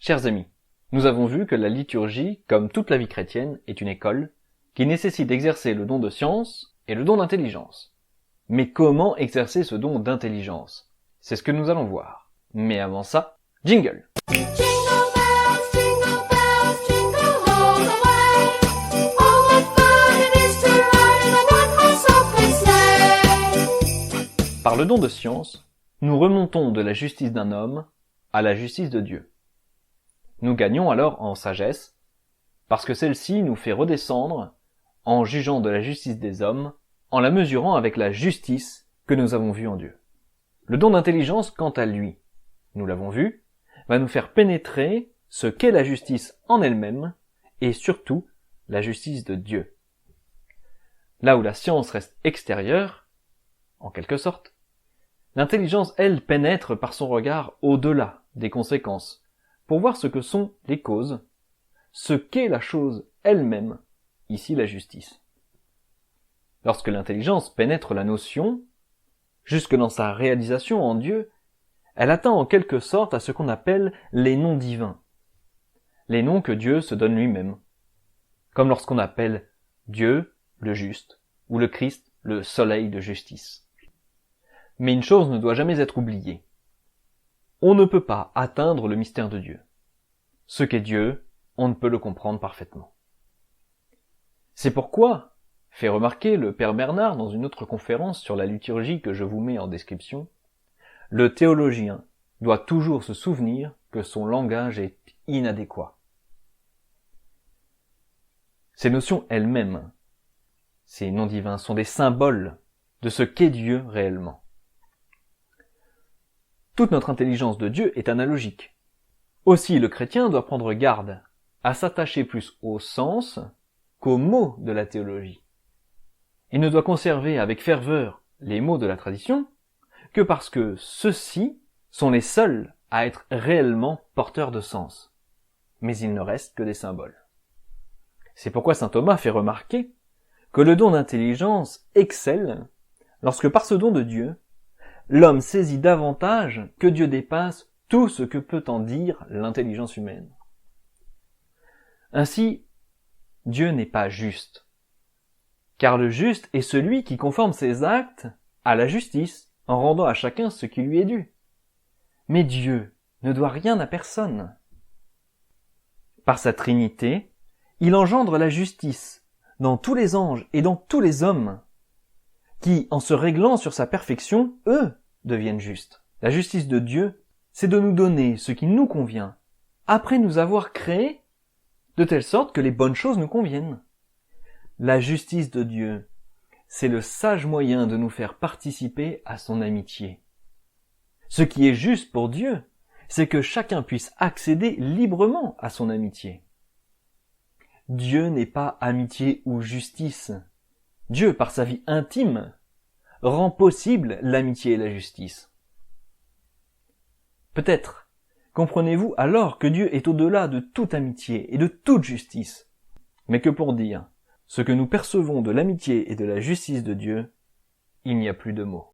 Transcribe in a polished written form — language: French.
Chers amis, nous avons vu que la liturgie, comme toute la vie chrétienne, est une école qui nécessite d'exercer le don de science et le don d'intelligence. Mais comment exercer ce don d'intelligence? C'est ce que nous allons voir. Mais avant ça, jingle! Par le don de science, nous remontons de la justice d'un homme à la justice de Dieu. Nous gagnons alors en sagesse, parce que celle-ci nous fait redescendre en jugeant de la justice des hommes, en la mesurant avec la justice que nous avons vue en Dieu. Le don d'intelligence, quant à lui, nous l'avons vu, va nous faire pénétrer ce qu'est la justice en elle-même, et surtout la justice de Dieu. Là où la science reste extérieure, en quelque sorte, l'intelligence, elle, pénètre par son regard au-delà des conséquences, pour voir ce que sont les causes, ce qu'est la chose elle-même, ici la justice. Lorsque l'intelligence pénètre la notion, jusque dans sa réalisation en Dieu, elle atteint en quelque sorte à ce qu'on appelle les noms divins, les noms que Dieu se donne lui-même, comme lorsqu'on appelle Dieu le juste, ou le Christ le soleil de justice. Mais une chose ne doit jamais être oubliée. On ne peut pas atteindre le mystère de Dieu. Ce qu'est Dieu, on ne peut le comprendre parfaitement. C'est pourquoi, fait remarquer le Père Bernard dans une autre conférence sur la liturgie que je vous mets en description, le théologien doit toujours se souvenir que son langage est inadéquat. Ces notions elles-mêmes, ces noms divins, sont des symboles de ce qu'est Dieu réellement. Toute notre intelligence de Dieu est analogique. Aussi, le chrétien doit prendre garde à s'attacher plus au sens qu'aux mots de la théologie. Il ne doit conserver avec ferveur les mots de la tradition que parce que ceux-ci sont les seuls à être réellement porteurs de sens. Mais ils ne restent que des symboles. C'est pourquoi saint Thomas fait remarquer que le don d'intelligence excelle lorsque par ce don de Dieu, l'homme saisit davantage que Dieu dépasse tout ce que peut en dire l'intelligence humaine. Ainsi, Dieu n'est pas juste, car le juste est celui qui conforme ses actes à la justice, en rendant à chacun ce qui lui est dû. Mais Dieu ne doit rien à personne. Par sa Trinité, il engendre la justice dans tous les anges et dans tous les hommes, qui, en se réglant sur sa perfection, eux, deviennent justes. La justice de Dieu, c'est de nous donner ce qui nous convient, après nous avoir créés, de telle sorte que les bonnes choses nous conviennent. La justice de Dieu, c'est le sage moyen de nous faire participer à son amitié. Ce qui est juste pour Dieu, c'est que chacun puisse accéder librement à son amitié. Dieu n'est pas amitié ou justice. Dieu, par sa vie intime, rend possible l'amitié et la justice. Peut-être comprenez-vous alors que Dieu est au-delà de toute amitié et de toute justice, mais que pour dire ce que nous percevons de l'amitié et de la justice de Dieu, il n'y a plus de mots.